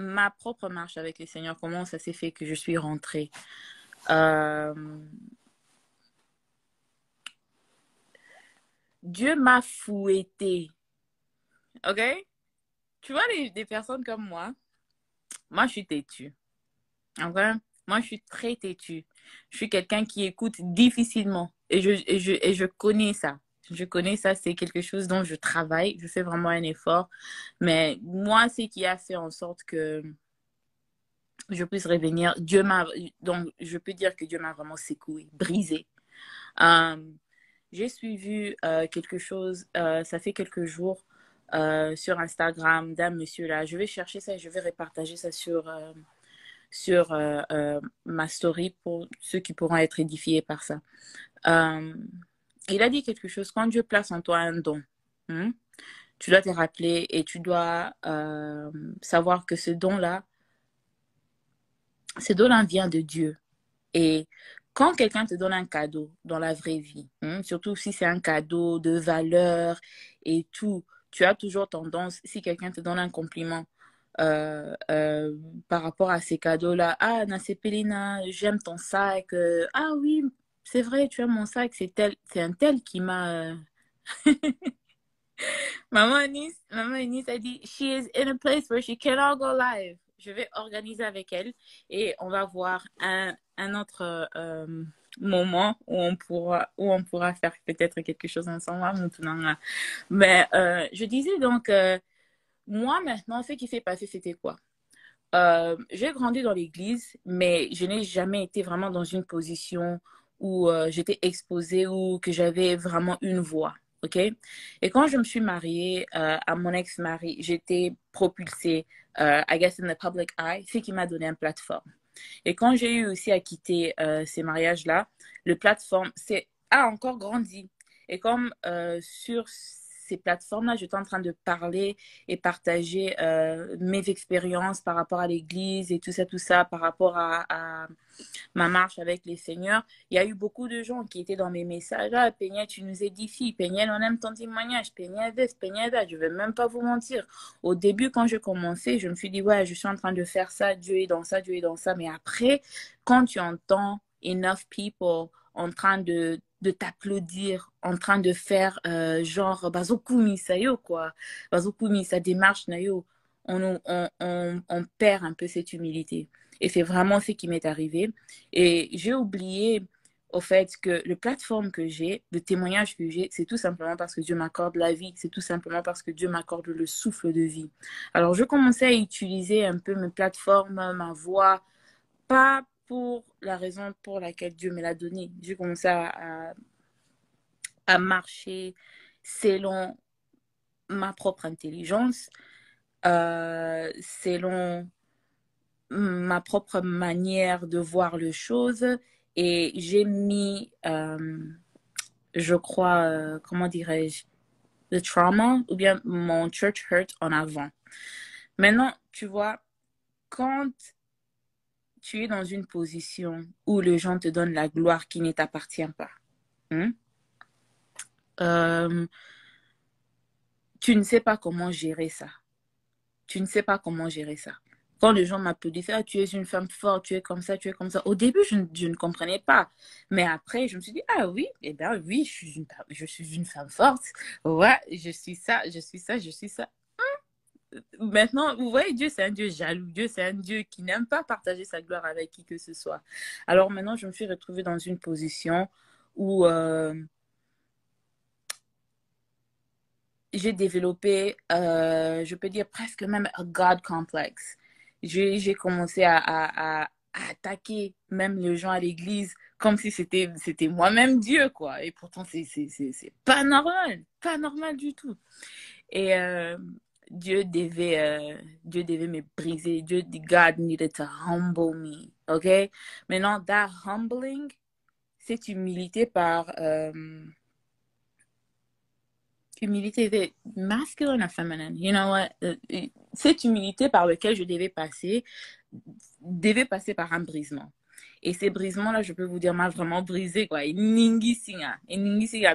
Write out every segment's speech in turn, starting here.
ma propre marche avec le Seigneur, comment ça s'est fait que je suis rentrée. Euh, Dieu m'a fouettée, ok? Tu vois, des personnes comme moi, je suis têtue, ok? Moi, je suis très têtue. Je suis quelqu'un qui écoute difficilement et je connais ça. Je connais ça, c'est quelque chose dont je travaille, je fais vraiment un effort. Mais moi, c'est qui a fait en sorte que je puisse revenir. Donc, je peux dire que Dieu m'a vraiment secoué, brisé. Euh, j'ai suivi quelque chose, ça fait quelques jours, sur Instagram d'un monsieur là. Je vais chercher ça et je vais repartager ça sur ma story pour ceux qui pourront être édifiés par ça. Euh, il a dit quelque chose, quand Dieu place en toi un don, hein, tu dois te rappeler et tu dois savoir que ce don-là vient de Dieu. Et quand quelqu'un te donne un cadeau dans la vraie vie, hein, surtout si c'est un cadeau de valeur et tout, tu as toujours tendance, si quelqu'un te donne un compliment euh, euh, par rapport à ces cadeaux-là, ah, Nasepelina, j'aime ton sac, ah oui, c'est vrai, tu aimes mon sac, c'est un tel qui m'a... Maman Anis a dit, she is in a place where she cannot go live. Je vais organiser avec elle et on va voir un autre moment où on pourra faire peut-être quelque chose ensemble. Maintenant. Mais je disais donc, moi maintenant, ce qui s'est passé, c'était quoi? J'ai grandi dans l'église, mais je n'ai jamais été vraiment dans une position où j'étais exposée ou que j'avais vraiment une voix. OK? Et quand je me suis mariée à mon ex-mari, j'étais propulsée, I guess, in the public eye, ce qui m'a donné une plateforme. Et quand j'ai eu aussi à quitter ces mariages-là, le plateforme a encore grandi. Et comme sur ces plateformes-là, j'étais en train de parler et partager mes expériences par rapport à l'Église et tout ça, par rapport à ma marche avec les seigneurs, il y a eu beaucoup de gens qui étaient dans mes messages. Ah, Peña, tu nous édifies. Peña, on aime ton témoignage. Peña, Peña, je ne vais même pas vous mentir. Au début, quand je commençais, je me suis dit, ouais, je suis en train de faire ça, Dieu est dans ça, Dieu est dans ça. Mais après, quand tu entends enough people en train de t'applaudir, en train de faire genre, bazokumi sayo, quoi. Bazokumi, sa démarche, nayo, on perd un peu cette humilité. Et c'est vraiment ce qui m'est arrivé. Et j'ai oublié au fait que le plateforme que j'ai, le témoignage que j'ai, c'est tout simplement parce que Dieu m'accorde la vie. C'est tout simplement parce que Dieu m'accorde le souffle de vie. Alors, je commençais à utiliser un peu mes plateformes, ma voix, pas pour la raison pour laquelle Dieu me l'a donné. J'ai commencé à marcher selon ma propre intelligence, selon ma propre manière de voir les choses et j'ai mis, je crois, comment dirais-je, le trauma ou bien mon church hurt en avant. Maintenant, tu vois, quand tu es dans une position où les gens te donnent la gloire qui ne t'appartient pas, hein, euh, tu ne sais pas comment gérer ça. Tu ne sais pas comment gérer ça. Quand les gens m'applaudissaient, ah, tu es une femme forte, tu es comme ça, tu es comme ça. Au début, je ne comprenais pas. Mais après, je me suis dit, ah oui, eh bien oui, je suis une femme forte. Ouais, je suis ça, je suis ça, je suis ça. Maintenant, vous voyez, Dieu, c'est un Dieu jaloux. Dieu, c'est un Dieu qui n'aime pas partager sa gloire avec qui que ce soit. Alors maintenant, je me suis retrouvée dans une position où j'ai développé, je peux dire presque même un God complex. J'ai commencé à attaquer même les gens à l'église comme si c'était moi-même Dieu, quoi. Et pourtant, c'est pas normal du tout. Et Dieu devait me briser. God needed to humble me, ok? Maintenant, that humbling, cette humilité par... humilité était masculine ou féminine. You know what? Cette humilité par laquelle je devait passer par un brisement. Et ces brisements-là, je peux vous dire, m'a vraiment brisé, quoi. Et ningi singa.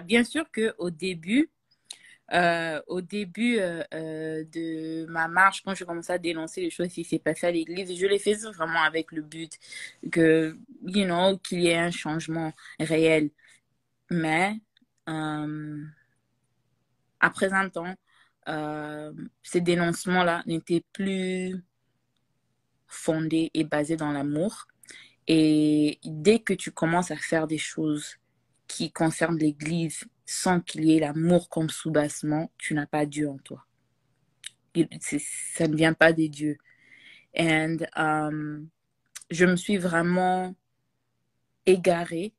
Bien sûr qu'au début, Au début de ma marche, quand je commençais à dénoncer les choses qui s'est passé à l'église, je les faisais vraiment avec le but que, qu'il y ait un changement réel. Mais après un temps, ces dénoncements-là n'étaient plus fondés et basés dans l'amour. Et dès que tu commences à faire des choses qui concernent l'Église sans qu'il y ait l'amour comme sous-bassement, tu n'as pas Dieu en toi. Ça ne vient pas des dieux. Et je me suis vraiment égarée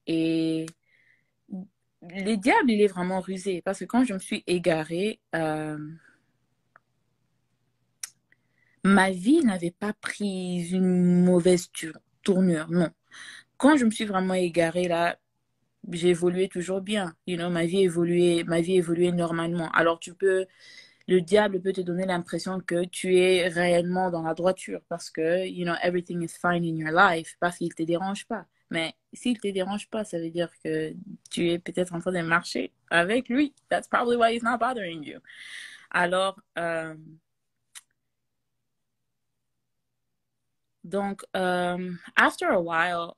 et le diable, il est vraiment rusé parce que quand je me suis égarée, ma vie n'avait pas pris une mauvaise tournure, non. Quand je me suis vraiment égarée là, j'ai évolué toujours bien. Ma vie évoluait normalement. Alors le diable peut te donner l'impression que tu es réellement dans la droiture parce que, everything is fine in your life parce qu'il te dérange pas. Mais s'il te dérange pas, ça veut dire que tu es peut-être en train de marcher avec lui. That's probably why he's not bothering you. Alors, donc, after a while,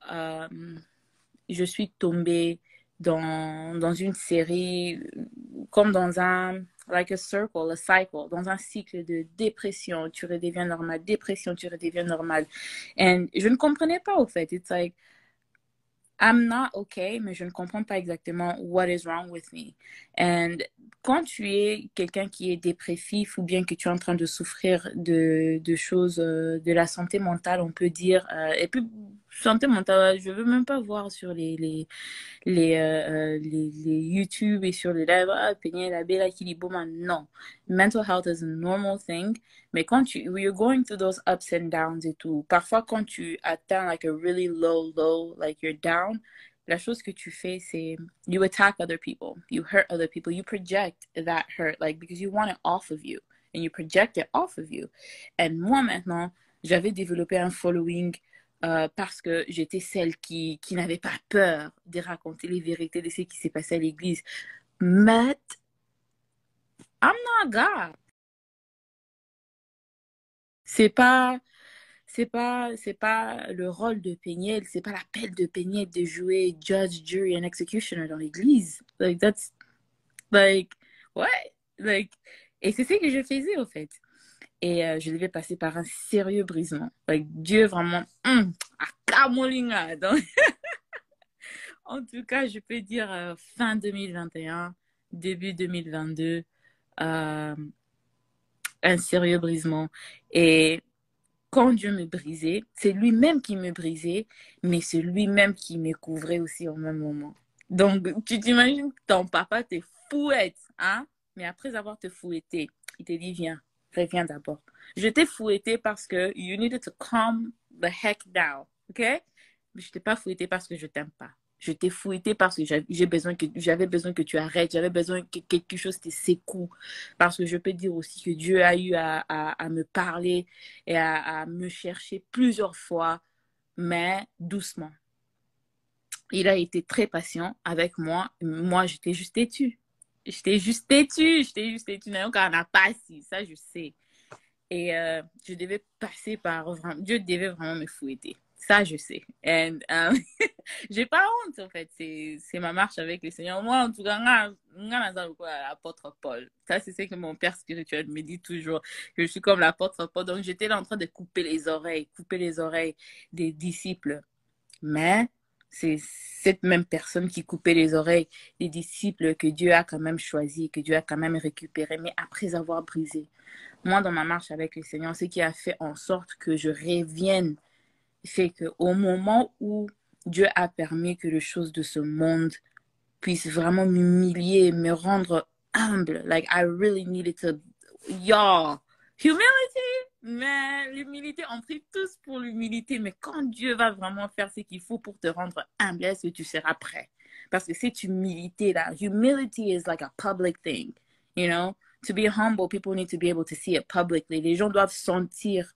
je suis tombée dans une série, comme dans un, like a circle, a cycle, dans un cycle de dépression, tu redeviens normal, dépression, tu redeviens normal. Et je ne comprenais pas, au fait. It's like, I'm not okay, mais je ne comprends pas exactement what is wrong with me. And quand tu es quelqu'un qui est dépressif ou bien que tu es en train de souffrir de choses de la santé mentale, on peut dire, et puis santé mentale, je veux même pas voir sur les YouTube et sur les lives, ah, Peña, la bella, Kiliboma, non. Mental health is a normal thing, mais you're going through those ups and downs et tout, parfois quand tu atteins like a really low, like you're down, la chose que tu fais, c'est you attack other people, you hurt other people, you project that hurt, like, because you want it off of you, and you project it off of you. Et moi maintenant, j'avais développé un following parce que j'étais celle qui n'avait pas peur de raconter les vérités de ce qui s'est passé à l'église. But I'm not God. C'est pas, c'est pas le rôle de Péniel, c'est pas l'appel de Péniel de jouer judge, jury and executioner dans l'église. Like, that's, like, what? Like, et c'est ce que je faisais, au fait. Et je devais passer par un sérieux brisement. Like, Dieu vraiment, à Kamolinga. Donc, en tout cas, je peux dire fin 2021, début 2022, euh, un sérieux brisement. Et quand Dieu me brisait, c'est lui-même qui me brisait, mais c'est lui-même qui me couvrait aussi au même moment. Donc, tu t'imagines, ton papa te fouette, hein? Mais après avoir te fouetté, il te dit, viens, reviens d'abord. Je t'ai fouetté parce que you needed to calm the heck down, ok? Mais je t'ai pas fouetté parce que je t'aime pas. Je t'ai fouetté parce que j'avais besoin que tu arrêtes, j'avais besoin que quelque chose te secoue. Parce que je peux dire aussi que Dieu a eu à me parler et à me chercher plusieurs fois, mais doucement. Il a été très patient avec moi. Moi, j'étais juste têtue. J'étais juste têtue. Donc, on n'a pas si, ça, je sais. Et je devais passer par... Dieu devait vraiment me fouetter. Ça, je sais. Et j'ai pas honte, en fait. C'est ma marche avec le Seigneur. Moi, en tout cas, l'apôtre Paul. Ça, c'est ce que mon père spirituel me dit toujours. Que je suis comme l'apôtre Paul. Donc, j'étais là en train de couper les oreilles des disciples. Mais c'est cette même personne qui coupait les oreilles des disciples que Dieu a quand même choisi, que Dieu a quand même récupéré, mais après avoir brisé. Moi, dans ma marche avec le Seigneur, ce qui a fait en sorte que je revienne, c'est qu'au moment où Dieu a permis que les choses de ce monde puissent vraiment m'humilier, me rendre humble, like I really needed to, y'all, humility, mais l'humilité, on prie tous pour l'humilité, mais quand Dieu va vraiment faire ce qu'il faut pour te rendre humble, est-ce que tu seras prêt? Parce que cette humilité-là, humility is like a public thing, you know? To be humble, people need to be able to see it publicly. Les gens doivent sentir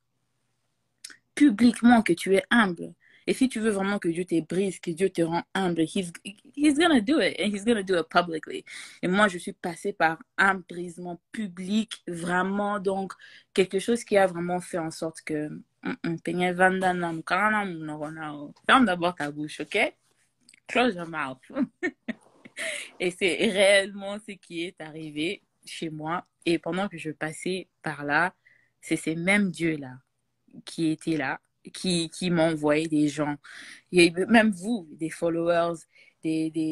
publiquement que tu es humble. Et si tu veux vraiment que Dieu te brise, que Dieu te rend humble, he's gonna do it. And he's gonna do it publicly. Et moi, je suis passée par un brisement public, vraiment. Donc, quelque chose qui a vraiment fait en sorte que... Ferme d'abord ta bouche, ok? Close your mouth. Et c'est réellement ce qui est arrivé chez moi. Et pendant que je passais par là, c'est ces mêmes dieux-là qui étaient là, qui m'envoyaient des gens. Et même vous, des followers,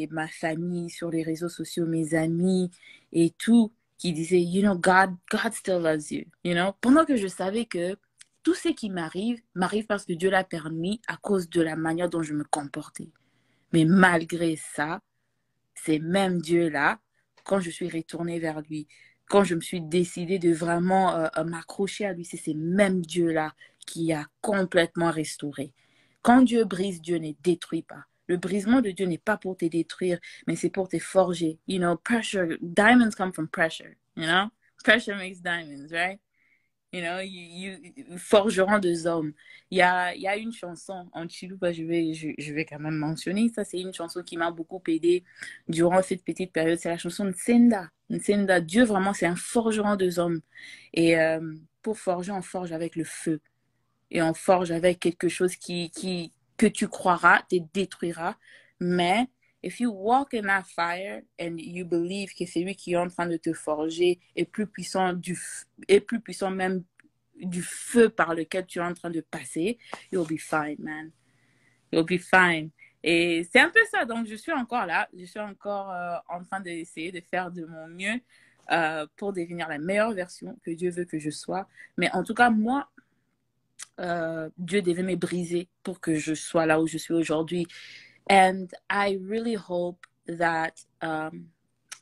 ma famille sur les réseaux sociaux, mes amis et tout, qui disaient, you know, God still loves you. You know? Pendant que je savais que tout ce qui m'arrive parce que Dieu l'a permis à cause de la manière dont je me comportais. Mais malgré ça, ces mêmes dieux-là, quand je suis retournée vers lui, quand je me suis décidée de vraiment m'accrocher à lui, c'est ces mêmes dieux-là qui a complètement restauré. Quand Dieu brise, Dieu ne détruit pas. Le brisement de Dieu n'est pas pour te détruire, mais c'est pour te forger. You know, pressure, diamonds come from pressure, you know? Pressure makes diamonds, right? You know, forgeront deux hommes. Il y a une chanson en Chiluba, je vais quand même mentionner. Ça, c'est une chanson qui m'a beaucoup aidé durant cette petite période. C'est la chanson de Nsenda. Nsenda, Dieu vraiment, c'est un forgeron deux hommes. Et pour forger, on forge avec le feu. Et on forge avec quelque chose que tu croiras, te détruira. Mais if you walk in that fire and you believe que c'est lui qui est en train de te forger est plus puissant même du feu par lequel tu es en train de passer, you'll be fine, man. You'll be fine. Et c'est un peu ça. Donc, je suis encore là. Je suis encore en train d'essayer de faire de mon mieux pour devenir la meilleure version que Dieu veut que je sois. Mais en tout cas, moi, Dieu devait me briser pour que je sois là où je suis aujourd'hui. And I really hope that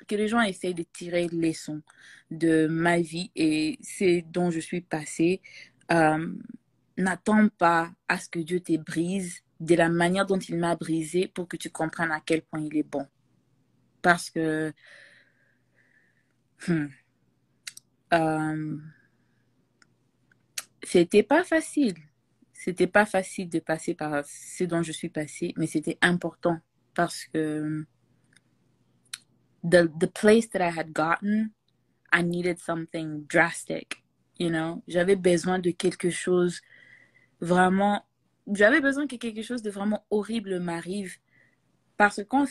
que les gens essayent de tirer les leçons de ma vie et c'est dont je suis passée. N'attends pas à ce que Dieu te brise de la manière dont il m'a brisé pour que tu comprennes à quel point il est bon. Parce que c'était pas facile. C'était pas facile de passer par ce dont je suis passée, mais c'était important parce que the place that I had gotten, I needed something drastic, you know. J'avais besoin de quelque chose vraiment, j'avais besoin que quelque chose de vraiment horrible m'arrive. Parce que quand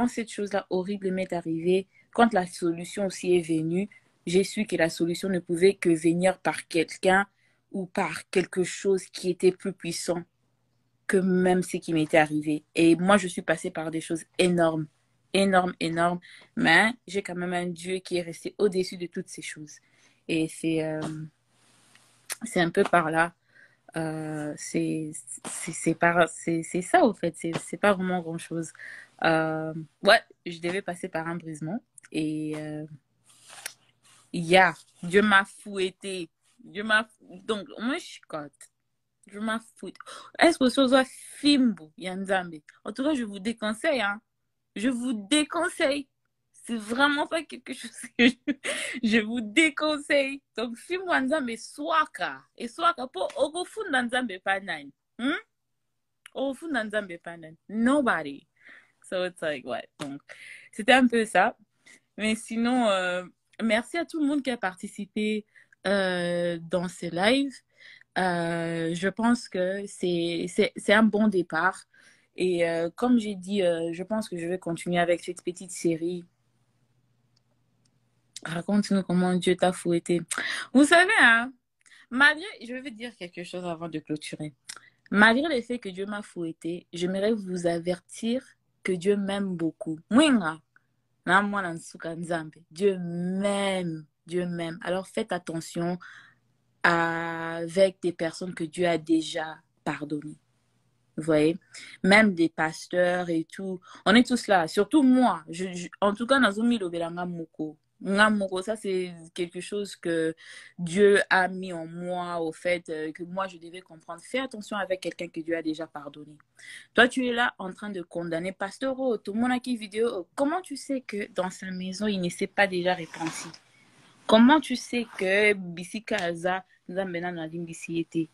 cette chose-là horrible m'est arrivée, quand la solution aussi est venue, j'ai su que la solution ne pouvait que venir par quelqu'un ou par quelque chose qui était plus puissant que même ce qui m'était arrivé. Et moi, je suis passée par des choses énormes, énormes, énormes, mais j'ai quand même un Dieu qui est resté au-dessus de toutes ces choses. Et c'est un peu par là. C'est ça, au fait. C'est pas vraiment grand-chose. Ouais, je devais passer par un brisement. Et Dieu m'a fouetté. Donc, moi, je chicote. Je m'en fous. Est-ce que ce soit Fimbu, Yanzambe? En tout cas, je vous déconseille, hein. Je vous déconseille. C'est vraiment pas quelque chose que je vous déconseille. Donc, Fimbu Yanzambe, Swaka. Et Swaka, pour Ogofu Nanzambe Panan. Ogofu Nanzambe Panan. Nobody. So it's like, what? Donc, c'était un peu ça. Mais sinon, merci à tout le monde qui a participé dans ce live. Je pense que c'est un bon départ. Et comme j'ai dit, je pense que je vais continuer avec cette petite série. Raconte-nous comment Dieu t'a fouetté. Vous savez, hein, je vais dire quelque chose avant de clôturer. Malgré le fait que Dieu m'a fouetté, j'aimerais vous avertir que Dieu m'aime beaucoup. Dieu m'aime. Dieu m'aime. Alors faites attention avec des personnes que Dieu a déjà pardonnées. Vous voyez? Même des pasteurs et tout. On est tous là. Surtout moi. En tout cas, Nazumi Lobelanga Moko. Ngamoko, ça c'est quelque chose que Dieu a mis en moi, au fait que moi je devais comprendre. Fais attention avec quelqu'un que Dieu a déjà pardonné. Toi, tu es là en train de condamner Pasteur, tout le monde a qui vidéo. Comment tu sais que dans sa maison, il ne s'est pas déjà repenti? Comment tu sais que Bissika Aza, Nzambena Nadim Bissiyete?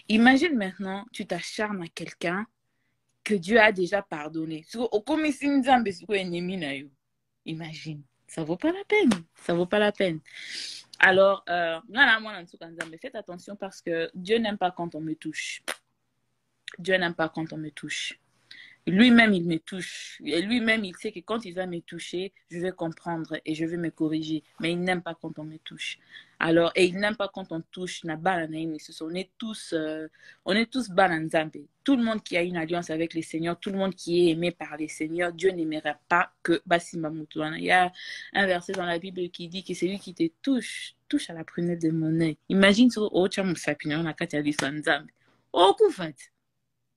Imagine maintenant, tu t'acharnes à quelqu'un que Dieu a déjà pardonné. Imagine, ça vaut pas la peine. Ça vaut pas la peine. Alors, faites attention parce que Dieu n'aime pas quand on me touche. Dieu n'aime pas quand on me touche. Lui-même, il me touche. Et lui-même, il sait que quand il va me toucher, je vais comprendre et je vais me corriger. Mais il n'aime pas quand on me touche. Alors, et il n'aime pas quand on touche. On est tous bananzambe. Tout le monde qui a une alliance avec les seigneurs, tout le monde qui est aimé par les seigneurs, Dieu n'aimerait pas que Basima Mutuana. Il y a un verset dans la Bible qui dit que celui qui te touche, touche à la prunelle de mon œil. Imagine sur Ocha Musapina, on a Katia Sanzambe. Oh, Koufat,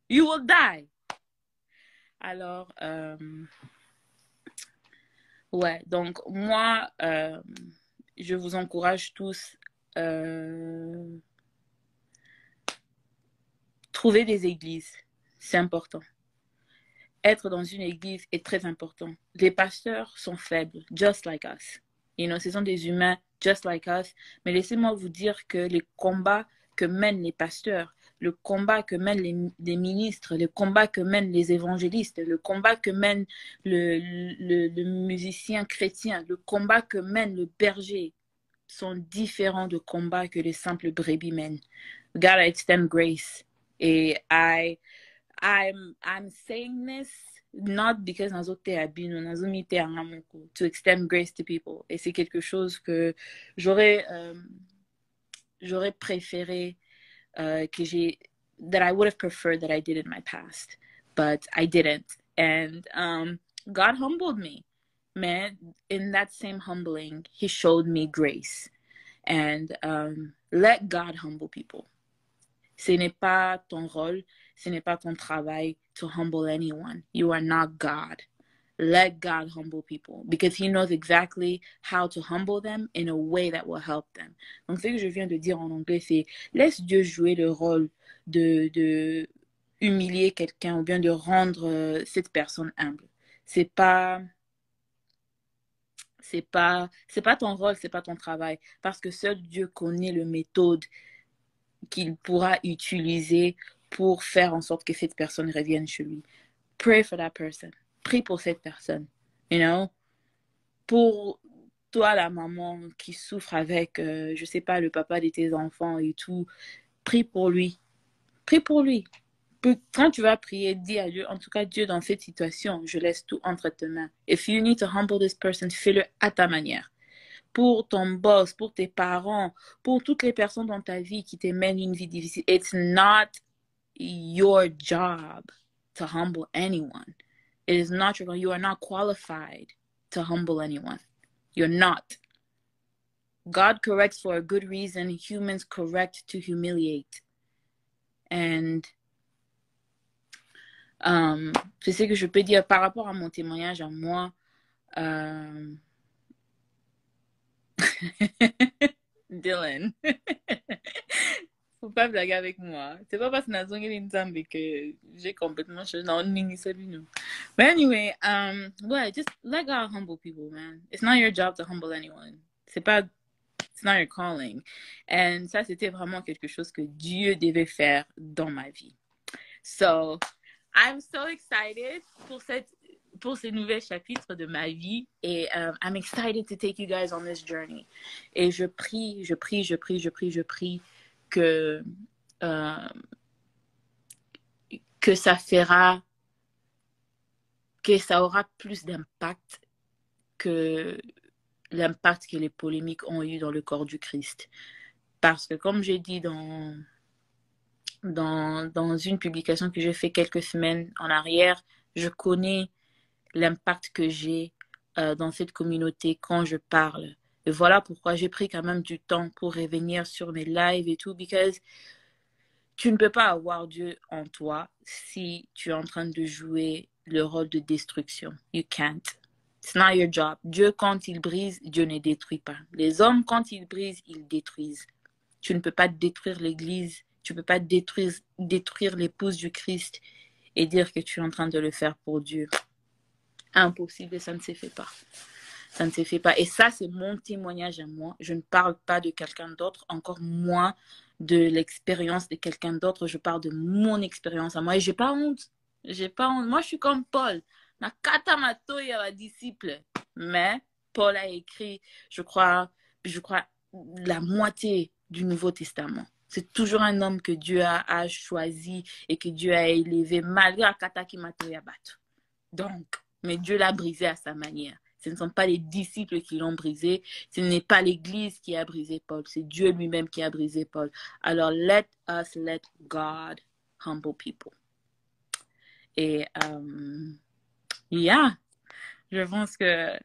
you will die. Alors, ouais, donc moi, je vous encourage tous, trouver des églises, c'est important. Être dans une église est très important. Les pasteurs sont faibles, just like us. You know, ce sont des humains, just like us. Mais laissez-moi vous dire que les combats que mènent les pasteurs, le combat que mènent les ministres, le combat que mènent les évangélistes, le combat que mène le musicien chrétien, le combat que mène le berger sont différents de combats que les simples brebis mènent. We gotta extend grace. Et I'm saying this not because to extend grace to people. Et c'est quelque chose que j'aurais préféré that I would have preferred that I did in my past, but I didn't. And God humbled me. Man, in that same humbling, he showed me grace. And let God humble people. Ce n'est pas ton rôle, ce n'est pas ton travail to humble anyone. You are not God. Let God humble people because he knows exactly how to humble them in a way that will help them. Donc, ce que je viens de dire en anglais, c'est laisse Dieu jouer le rôle de humilier quelqu'un ou bien de rendre cette personne humble. C'est pas ton rôle, c'est pas ton travail parce que seul Dieu connaît le méthode qu'il pourra utiliser pour faire en sorte que cette personne revienne chez lui. Pray for that person. Prie pour cette personne. You know? Pour toi, la maman qui souffre avec, je sais pas, le papa de tes enfants et tout, prie pour lui. Prie pour lui. Quand tu vas prier, dis à Dieu, en tout cas, Dieu, dans cette situation, je laisse tout entre tes mains. If you need to humble this person, fais-le à ta manière. Pour ton boss, pour tes parents, pour toutes les personnes dans ta vie qui te mènent une vie difficile. It's not your job to humble anyone. It is not your, you are not qualified to humble anyone. You're not. God corrects for a good reason. Humans correct to humiliate. And c'est ce que je peux dire par rapport à mon témoignage à moi. Dylan. Faut pas blaguer avec moi. C'est pas parce que que j'ai complètement changé. Non, salut nous. But anyway, well, just let God humble people, man. It's not your job to humble anyone. It's not your calling. And ça, c'était vraiment quelque chose que Dieu devait faire dans ma vie. So, I'm so excited pour ces nouveaux chapitres de ma vie et I'm excited to take you guys on this journey. Et je prie que ça fera, que ça aura plus d'impact que l'impact que les polémiques ont eu dans le corps du Christ. Parce que comme j'ai dit dans une publication que j'ai fait quelques semaines en arrière, je connais l'impact que j'ai dans cette communauté quand je parle. Et voilà pourquoi j'ai pris quand même du temps pour revenir sur mes lives et tout, because tu ne peux pas avoir Dieu en toi si tu es en train de jouer le rôle de destruction. You can't. It's not your job. Dieu, quand il brise, Dieu ne détruit pas. Les hommes, quand ils brisent, ils détruisent. Tu ne peux pas détruire l'Église. Tu ne peux pas détruire l'épouse du Christ et dire que tu es en train de le faire pour Dieu. Impossible, ça ne se fait pas. Ça ne se fait pas. Et ça, c'est mon témoignage à moi. Je ne parle pas de quelqu'un d'autre, encore moins de l'expérience de quelqu'un d'autre. Je parle de mon expérience à moi. Et j'ai pas honte. J'ai pas honte. Moi, je suis comme Paul. Nakata Matoya, la disciple. Mais Paul a écrit, je crois, la moitié du Nouveau Testament. C'est toujours un homme que Dieu a choisi et que Dieu a élevé malgré Akata Matoya Batu. Donc, mais Dieu l'a brisé à sa manière. Ce ne sont pas les disciples qui l'ont brisé. Ce n'est pas l'Église qui a brisé Paul. C'est Dieu lui-même qui a brisé Paul. Alors, let God humble people. Et, yeah, je pense que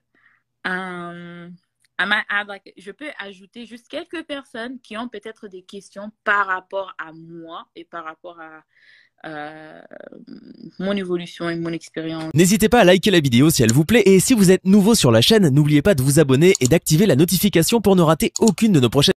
je peux ajouter juste quelques personnes qui ont peut-être des questions par rapport à moi et par rapport à mon évolution et mon expérience. N'hésitez pas à liker la vidéo si elle vous plaît et si vous êtes nouveau sur la chaîne, n'oubliez pas de vous abonner et d'activer la notification pour ne rater aucune de nos prochaines